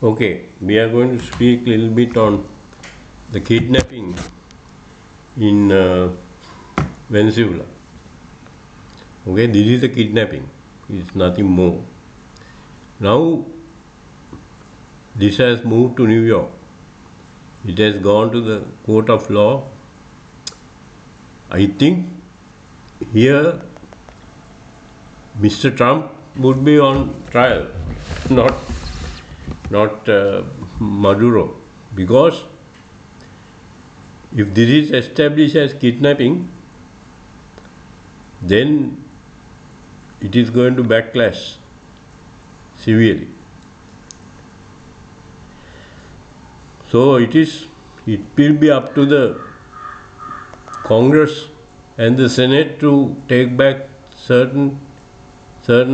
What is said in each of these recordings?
Okay, we are going to speak a little bit on the kidnapping in Venezuela. Okay, this is a kidnapping. It's nothing more. Now, this has moved to New York. It has gone to the court of law. I think here Mr. Trump would be on trial, not Maduro, because if this is established as kidnapping, then it is going to backlash severely. So it will be up to the Congress and the Senate to take back certain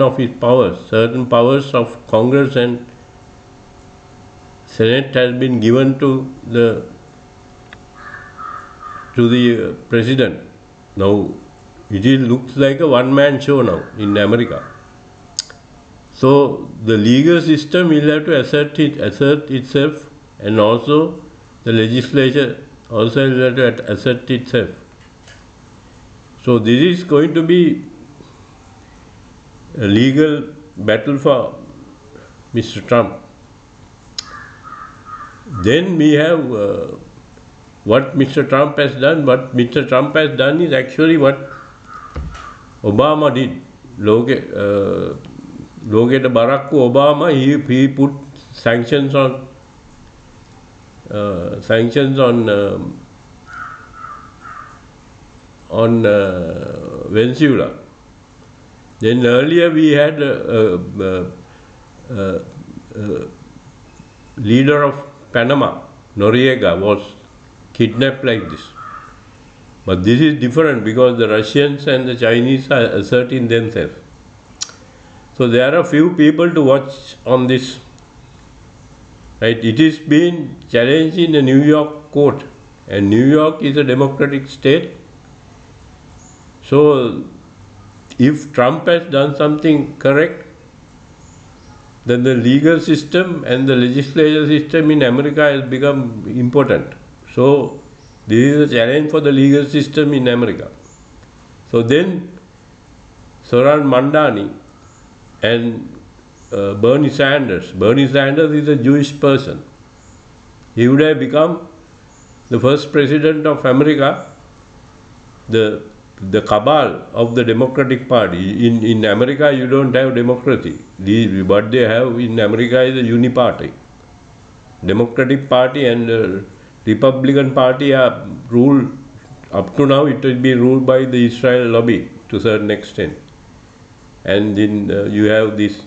of its powers. Certain powers of Congress and Senate has been given to the president. Now it looks like a one-man show now in America. So the legal system will have to assert itself, and also the legislature also will have to assert itself. So this is going to be a legal battle for Mr. Trump. Then we have what Mr. Trump has done. What Mr. Trump has done is actually what Obama did. Barack Obama, he put sanctions on Venezuela. Then earlier we had leader of Panama, Noriega, was kidnapped like this. But this is different because the Russians and the Chinese are asserting themselves. So there are few people to watch on this. Right? It is being challenged in the New York court, and New York is a democratic state. So if Trump has done something correct, then the legal system and the legislative system in America has become important. So this is a challenge for the legal system in America. So then Soran Mandani and Bernie Sanders. Bernie Sanders is a Jewish person. He would have become the first president of America. The cabal of the Democratic Party. In America, you don't have democracy. What they have in America is a uniparty. Democratic Party and Republican Party are ruled, up to now it will be ruled by the Israel lobby to a certain extent. And then you have this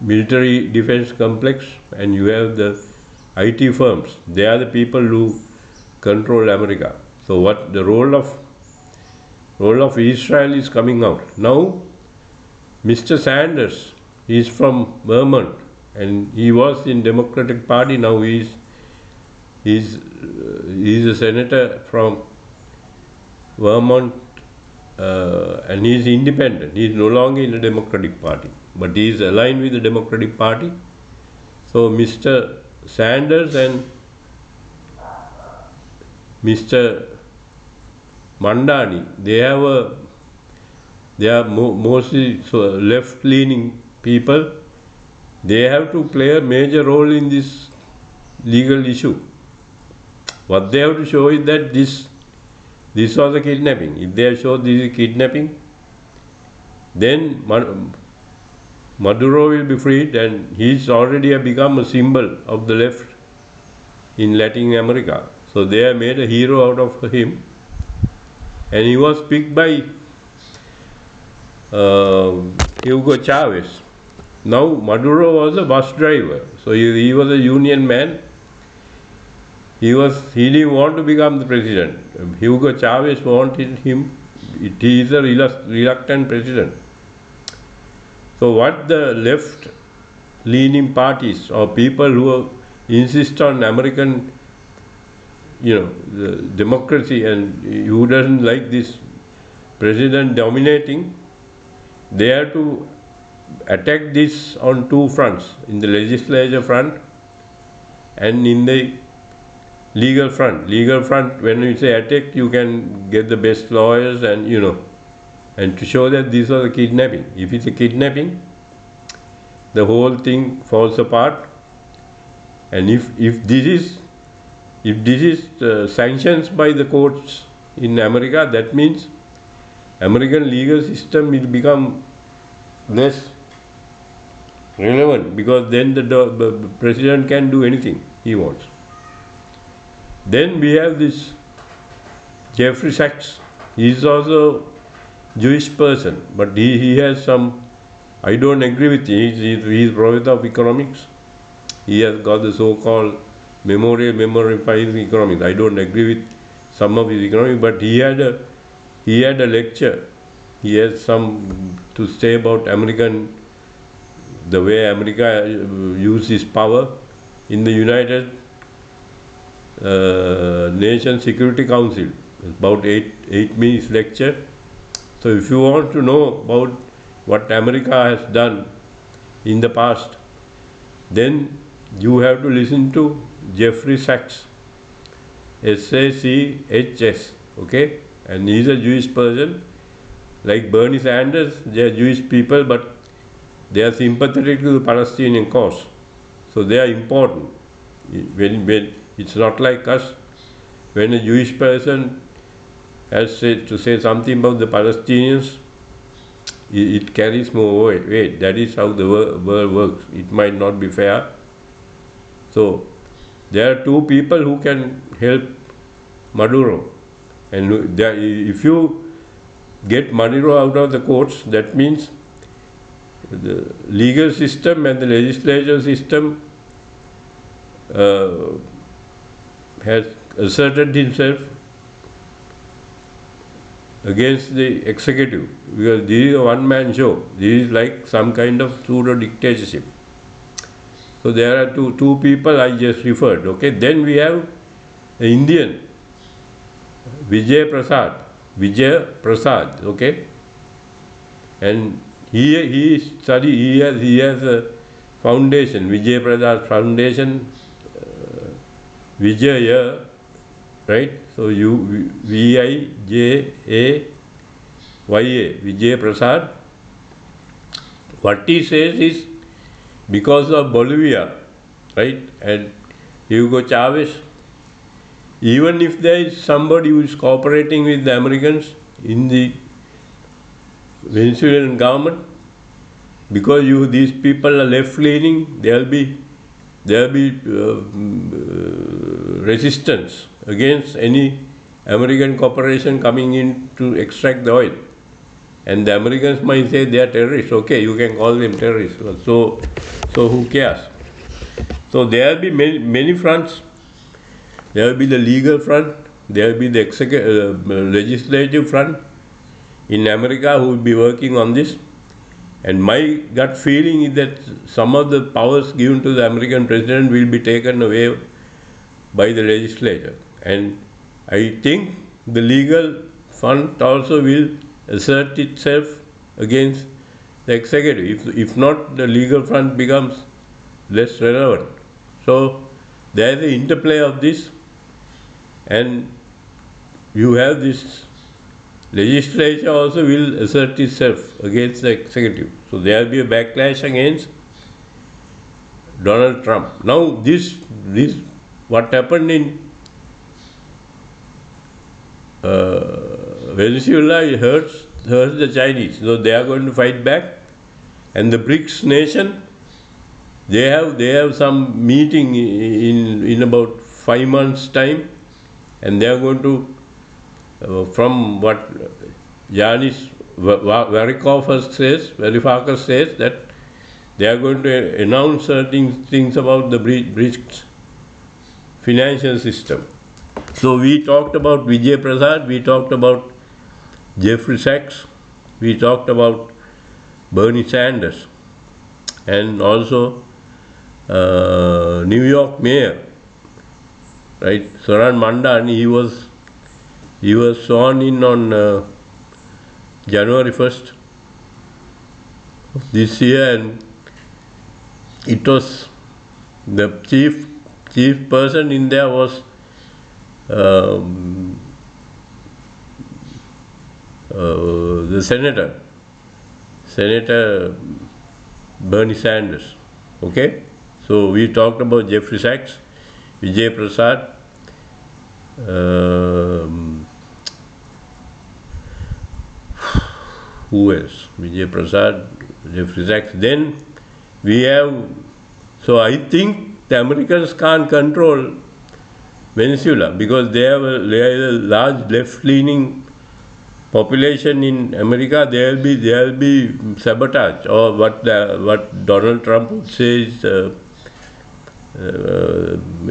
military defense complex, and you have the IT firms. They are the people who control America. So what the role of Israel is coming out. Now Mr. Sanders is from Vermont, and he was in Democratic Party. Now he's a senator from Vermont, and he is independent. He is no longer in the Democratic Party, but he is aligned with the Democratic Party. So Mr. Sanders and Mr. Mandani, they are mostly left-leaning people. They have to play a major role in this legal issue. What they have to show is that this was a kidnapping. If they have shown this is kidnapping, then Maduro will be freed, and he's already become a symbol of the left in Latin America. So they have made a hero out of him, and he was picked by Hugo Chavez. Now Maduro was a bus driver, so he was a union man. He didn't want to become the president. Hugo Chavez wanted him. He is a reluctant president. So what the left-leaning parties or people who insist on American, the democracy, and who doesn't like this president dominating, they have to attacked this on two fronts, in the legislature front and in the legal front. Legal front, when you say attack, you can get the best lawyers and and to show that this was a kidnapping. If it's a kidnapping, the whole thing falls apart. And if this is sanctions by the courts in America, that means American legal system will become less relevant, because then the president can do anything he wants. Then we have this Jeffrey Sachs. He is also Jewish person, but he has some, I don't agree with him. He is professor of economics. He has got the so-called memory for his economics. I don't agree with some of his economics, but he had a lecture. He has some to say about the way America uses power in the United Nations Security Council. It's about 8 minutes lecture. So if you want to know about what America has done in the past, then you have to listen to Jeffrey Sachs, Sachs, okay? And he's a Jewish person. Like Bernie Sanders, they are Jewish people, but they are sympathetic to the Palestinian cause. So they are important. When it's not like us, when a Jewish person has to say something about the Palestinians, it carries more weight. That is how the world works. It might not be fair. So there are two people who can help Maduro, and if you get Maduro out of the courts, that means the legal system and the legislature system has asserted himself against the executive, because this is a one-man show. This is like some kind of pseudo-dictatorship. So there are two people I just referred. Okay, then we have the Indian Vijay Prasad. Okay, and he has a foundation, Vijay Prasad Foundation, Vijaya, right? So Vijaya, Vijay Prasad. What he says is, because of Bolivia, right, and Hugo Chavez, even if there is somebody who is cooperating with the Americans in the Venezuelan government, because these people are left-leaning, there will be resistance against any American corporation coming in to extract the oil. And the Americans might say they are terrorists. Okay, you can call them terrorists. So who cares? So there will be many fronts. There will be the legal front. There will be the legislative front in America who will be working on this. And my gut feeling is that some of the powers given to the American president will be taken away by the legislature. And I think the legal front also will assert itself against the executive. If not, the legal front becomes less relevant. So there is the interplay of this, and you have this legislature also will assert itself against the executive. So there will be a backlash against Donald Trump. Now this what happened in Venezuela hurts the Chinese. So they are going to fight back, and the BRICS nation, they have some meeting in about 5 months' time, and they are going to, from what Yanis Varoufakis says, that they are going to announce certain things about the BRICS financial system. So we talked about Vijay Prasad, we talked about Jeffrey Sachs, we talked about Bernie Sanders, and also New York Mayor, right, Saran Mandan. He was sworn in on January 1st, this year, and it was the chief person in there was um, the Senator Bernie Sanders. Okay, so we talked about Jeffrey Sachs, Vijay Prasad, who else? Vijay Prasad, Jeffrey Sachs. Then we have. So I think the Americans can't control Venezuela because they have a large left-leaning population in America. There will be sabotage, or what Donald Trump would say is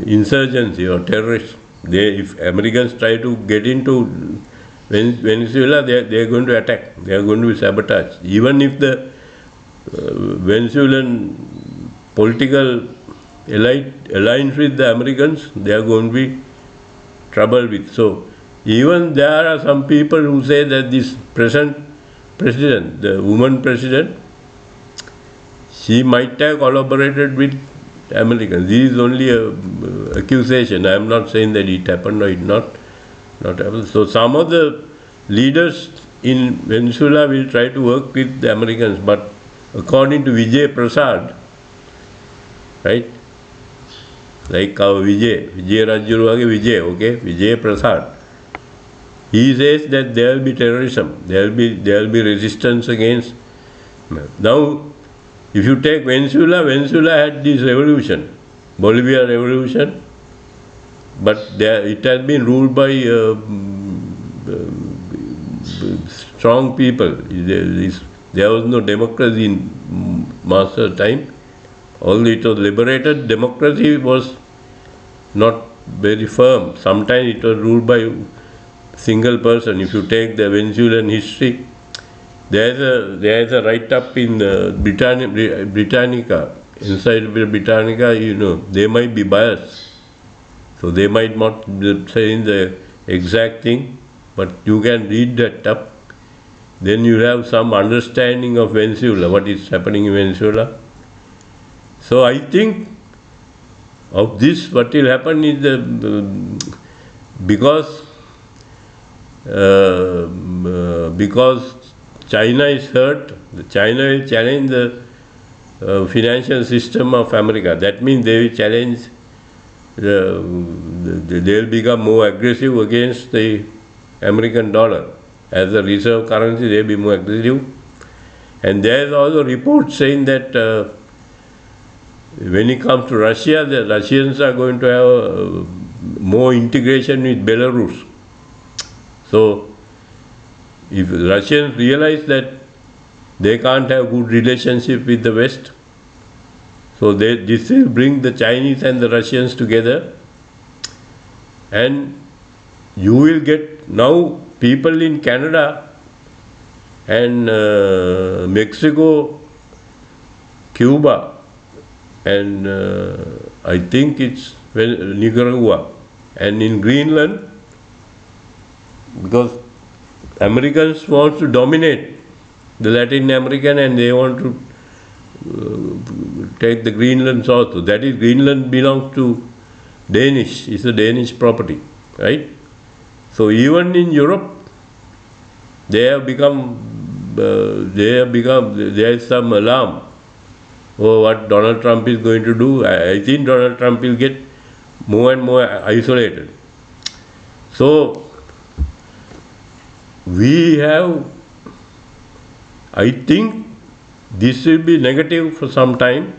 insurgency or terrorists. If Americans try to get into Venezuela, they are going to attack. They are going to be sabotaged. Even if the Venezuelan political elite aligns with the Americans, they are going to be trouble with. So even there are some people who say that this present president, the woman president, she might have collaborated with Americans. This is only a accusation. I am not saying that it happened or it not happened. So some of the leaders in Venezuela will try to work with the Americans, but according to Vijay Prasad, right? Like our Vijay Rajurwage okay, Vijay Prasad. He says that there will be terrorism, there will be resistance against. Now, if you take Venezuela had this revolution, Bolivia revolution, but it has been ruled by strong people. There was no democracy in Master's time. Although it was liberated, democracy was not very firm. Sometimes it was ruled by single person. If you take the Venezuelan history, there is a write-up in Britannica. Inside Britannica, they might be biased. So they might not be saying the exact thing, but you can read that up. Then you have some understanding of Venezuela, what is happening in Venezuela. So I think of this, what will happen is because China is hurt, China will challenge the financial system of America. That means they will challenge, they will become more aggressive against the American dollar. As a reserve currency, they will be more aggressive. And there is also reports saying that when it comes to Russia, the Russians are going to have more integration with Belarus. So, if Russians realize that they can't have good relationship with the West, so this will bring the Chinese and the Russians together, and you will get now people in Canada and Mexico, Cuba, and I think it's Nicaragua, and in Greenland, because Americans want to dominate the Latin American and they want to take the Greenland also. That is, Greenland belongs to Danish, it's a Danish property, right? So even in Europe, there is some alarm. Oh, what Donald Trump is going to do. I think Donald Trump will get more and more isolated. So we have, I think this will be negative for some time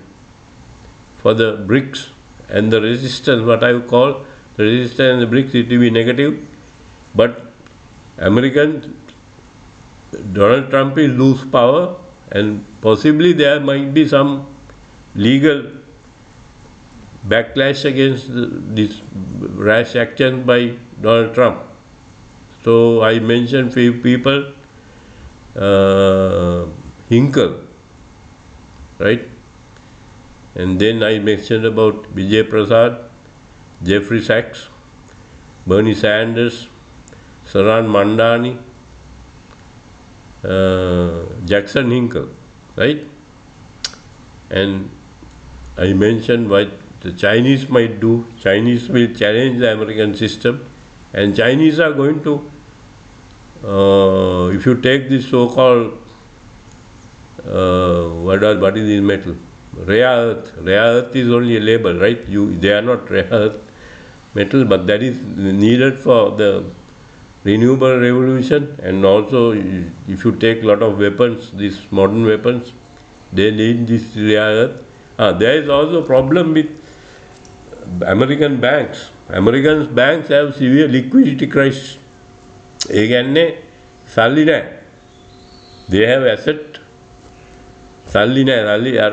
for the BRICS and the resistance, what I would call the resistance and the BRICS, it will be negative. But Donald Trump will lose power, and possibly there might be some legal backlash against this rash action by Donald Trump. So I mentioned few people, Hinkle, right? And then I mentioned about Vijay Prasad, Jeffrey Sachs, Bernie Sanders, Saran Mandani, Jackson Hinkle. right? And I mentioned what the Chinese might do. Chinese will challenge the American system, and Chinese are going to, if you take this so-called, what is this metal? Rare earth. Rare earth is only a label, right? They are not rare earth metal, but that is needed for the renewable revolution. And also, if you take a lot of weapons, these modern weapons, they need this rare earth. There is also a problem with American banks. American banks have severe liquidity crisis. ඒ කියන්නේ සල්ලි නැහැ. They have asset. සල්ලි නැහැ. සල්ලි අර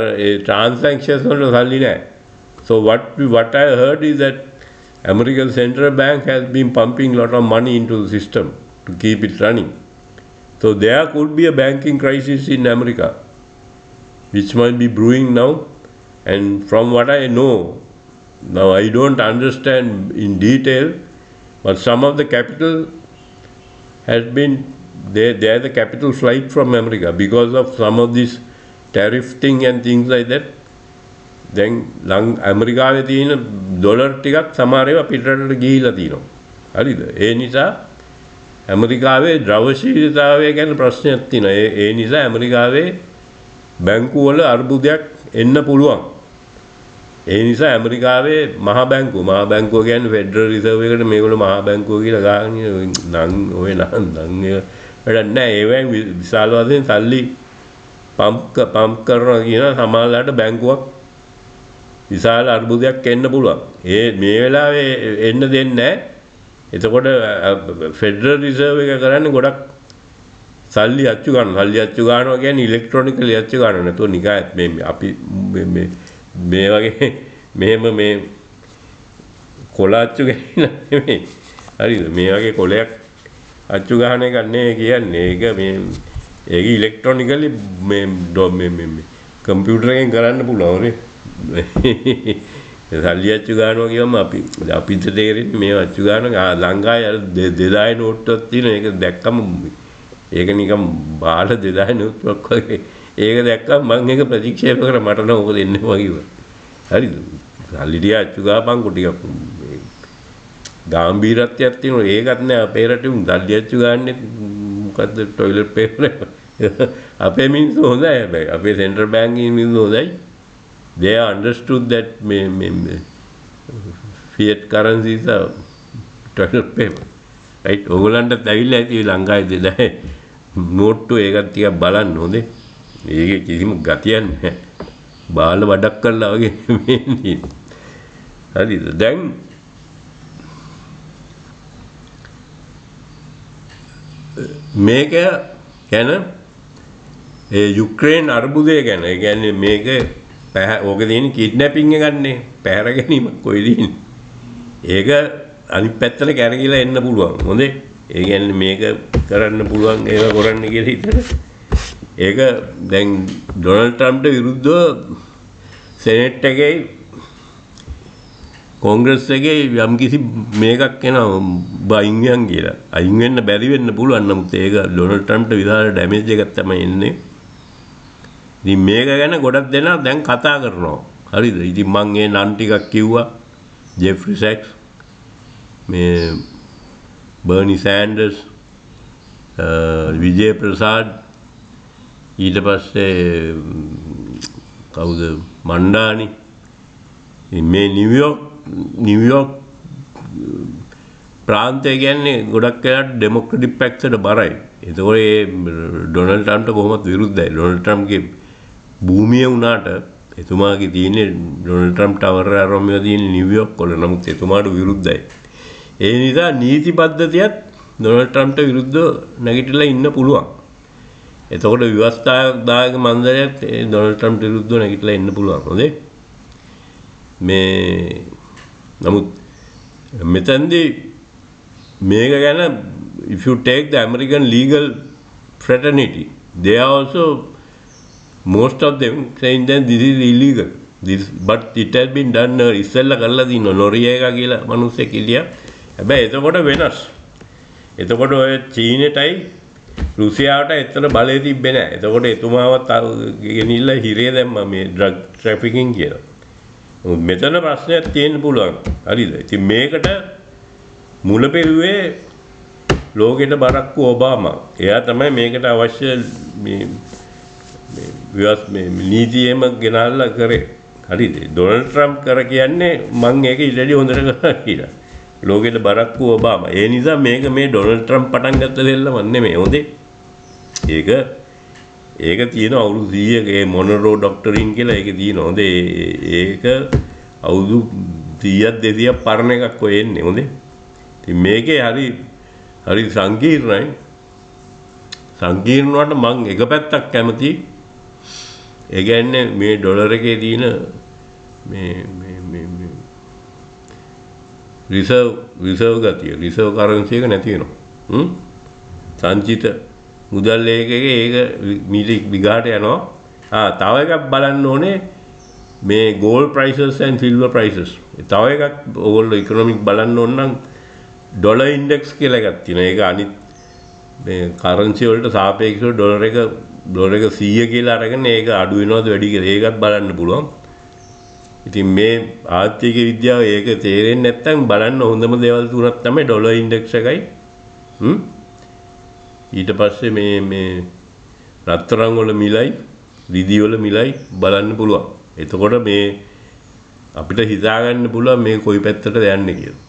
transactions වල සල්ලි නැහැ. So what I heard is that American Central Bank has been pumping a lot of money into the system to keep it running. So there could be a banking crisis in America, which might be brewing now. And from what I know, now I don't understand in detail, but some of the capital has been, there's a capital flight from America because of some of this tariff thing and things like that. දැන් ඇමරිකාවේ තියෙන dollar ටිකක් සමහර ඒවා පිටරටට ගිහිලා තියෙනවා. හරිද? ඒ නිසා ඇමරිකාවේ ද්‍රවශීලතාවය ගැන ප්‍රශ්නයක් තියෙනවා. ඒ නිසා ඇමරිකාවේ බැංකුව වල අර්බුදයක් එන්න පුළුවන්. ඒ නිසා ඇමරිකාවේ මහා බැංකුව කියන්නේ ෆෙඩරල් රිසර්ව් එකට මේගොල්ලෝ මහා බැංකුව කියලා ගාගෙන නම් ඔය නම් වැඩක් නැහැ. ඒවෙන් විශාල වශයෙන් සල්ලි පම්ප් කරනවා කියන සමාජලාට බැංකුවක් විශාල අර්බුදයක් එන්න පුළුවන්. මේ වෙලාවේ එන්න දෙන්නේ නැහැ. එතකොට ෆෙඩරල් රිසර්ව් එක කරන්නේ ගොඩක් සල්ලි අච්චු ගන්නවා. සල්ලි අච්චු ගන්නවා කියන්නේ ඉලෙක්ට්‍රොනිකලි අච්චු ගන්නවා. නැතුව නිකායත් මේ අපි මේ වගේ මෙහෙම මේ කොළ අච්චු ගන්න නෙමෙයි. හරිද? මේ වගේ කොළයක් අච්චු ගන්න එක නෙමෙයි කියන්නේ. ඒක ඉලෙක්ට්‍රොනිකලි මේ කම්පියුටර් එකෙන් කරන්න පුළුවන් නේ. සල්ලි අච්චු ගන්නවා කියවම අපිට තේරෙන්නේ මේ අච්චු ගන්නවා ලංකාවේ අර 2000 නෝට්ටුවක් තියෙන ඒක දැක්කම ඒක නිකන් බාල 2000 නෝට්ටුවක් වගේ ඒක දැක්කම මම ඒක ප්‍රතික්ෂේප කරා මට නම් ඕක දෙන්නේ වගේ. හරිද? සල්ලි ටික අච්චු ගාපන්කො ටිකක් ගාම්භීරත්වයක් තියෙනවා. ඒකත් නෑ අපේ රටේ උන් සල්ලි අච්චු ගන්නෙ මොකද්ද টয়ලට් පේපර් අපේ මිනිස්සු හොඳයි හැබැයි අපේ සෙන්ට්‍රල් බැංකුවේ මිනිස්සු හොඳයි. They understood that fiat currencies are toilet paper. Right? ඕගොල්ලන්ටත් ඇවිල්ලා ඇති ලංකාවේ දෙදා නෝට්ටු ඒකත් ටිකක් බලන්න හොඳේ. මේකේ කිසිම ගතියක් නැහැ. බාල වඩක් කරලා වගේ වෙන්නේ. හරිද? දැන් මේක ගැන යුක්‍රේන් අර්බුදය ගැන ඒ කියන්නේ මේක ඕක තියෙන කිඩ්නැපින් එකන්නේ පැහැර ගැනීමක් කොයි දින්නේ. ඒක අනිත් පැත්තට කැරකිලා එන්න පුළුවන්. හොඳේ. ඒ කියන්නේ මේක කරන්න පුළුවන් ඒව කරන්න කියලා හිතන. ඒක දැන් ඩොනල්ඩ් ට්‍රම්ප්ට විරුද්ධව සෙනෙට් එකේ කොංග්‍රස් එකේ යම්කිසි මේකක් එනවා අයින් කියලා. අයින් වෙන්න බැරි වෙන්න පුළුවන්. නමුත් ඒක ඩොනල්ඩ් ට්‍රම්ප්ට විශාල ඩැමේජ් එකක් තමයි එන්නේ. ඉතින් මේක ගැන ගොඩක් දෙනා දැන් කතා කරනවා. හරිද? ඉතින් මම ඒ නම් ටිකක් කිව්වා. ජෙෆ්රි සැක්ස්, මේ බර්නි සෑන්ඩර්ස්, විජේ ප්‍රසාද්, ඊට පස්සේ කවුද මණ්ඩානි. මේ නිව්යෝක් ප්‍රාන්තය කියන්නේ ගොඩක් වෙලාට ඩෙමොක්‍රටික් පැක්සට බරයි. ඒතකොට ඒ ඩොනල්ඩ් ට්‍රම්ප්ට කොහොමද විරුද්ධයි. ඩොනල්ඩ් ට්‍රම්ප්ගේ භූමිය වුණාට එතුමාගේ තියෙන්නේ ඩොනල්ඩ් ට්‍රම්ප් ටවර් ආරම්භය තියෙන්නේ නිව්යෝක් වල. නමුත් එතුමාට විරුද්ධයි. ඒ නිසා නීති පද්ධතියත් ඩොනල්ඩ් ට්‍රම්ප්ට විරුද්ධව නැගිටලා ඉන්න පුළුවන්. එතකොට ව්‍යවස්ථාදායක මණ්ඩලයත් ඩොනල්ඩ් ට්‍රම්ප්ට විරුද්ධව නැගිටලා ඉන්න පුළුවන්. හොඳේ. මේ නමුත් මෙතනදී මේක ගැන if you take the American legal fraternity, they are also most of them saying that this is illegal. But it has been done ඉස්සෙල්ලා කරලා තියෙනවා නොරියේගා කියලා මිනිස්සෙක් ඉලියා. හැබැයි එතකොට වෙනස්. එතකොට ඔය චීනෙටයි රුසියාවට එතන බලය තිබ්බේ නැහැ. එතකොට එතුමාවත් ගෙනිල්ලා හිරේ දැම්මා මේ ඩ්‍රග් ට්‍රැෆිකින් කියලා. මෙතන ප්‍රශ්නයක් තියෙන්න පුළුවන්. හරිද? ඉතින් මේකට මුල පෙරුවේ ලෝකෙට බරක්කු ඔබාමා. එයා තමයි මේකට අවශ්‍ය මේ නීතියෙම ගෙනල්ලා කරේ. හරිද? ඩොනල්ඩ් ට්‍රම්ප් කර කියන්නේ මං ඒක ඉල්ලඩි හොඳට කරා කියලා. ලෝකෙට බරක්කු ඔබාමා. ඒ නිසා මේක මේ ඩොනල්ඩ් ට්‍රම්ප් පටන් ගත්ත දෙල්ලම නෙමෙයි. හොඳේ. ඒක තියෙන අවුරුදු 100ක ඒ මොනරෝ ඩොක්ටරින් කියලා ඒක තියෙන. හොඳේ. ඒක අවුරුදු 100ක් 200ක් පරණ එකක් ඔය එන්නේ. හොඳේ. ඉතින් මේකේ හරි සංකීර්ණයි. සංකීර්ණ වුණාට මම එක පැත්තක් කැමති. ඒ කියන්නේ මේ ඩොලර් එකේ තියෙන මේ රිසර්ව් ගතිය, රිසර්ව් කරන්සි එක නැති වෙනවා. සංචිත මුදල් ඒකේ ඒක මීට විගාට යනවා. තව එකක් බලන්න ඕනේ මේ gold prices and silver prices. තව එකක් ඕගොල්ලෝ ඉකොනොමික් බලන්න ඕන නම් ඩොලර් ඉන්ඩෙක්ස් කියලා එකක් තියෙනවා. ඒක අනිත් මේ කරන්සි වලට සාපේක්ෂව ඩොලර් එක 100 කියලා අරගෙන ඒක අඩු වෙනවද වැඩි කියලා ඒකත් බලන්න පුළුවන්. ඉතින් මේ ආර්ථික විද්‍යාව ඒක තේරෙන්නේ නැත්නම් බලන්න හොඳම දේවල් තුනක් තමයි ඩොලර් ඉන්ඩෙක්ස් එකයි. ඊට පස්සේ මේ රත්තරන් වල මිලයි, රිදී වල මිලයි බලන්න පුළුවන්. එතකොට මේ අපිට හිතා ගන්න පුළුවන් මේ කොයි පැත්තටද යන්නේ කියලා.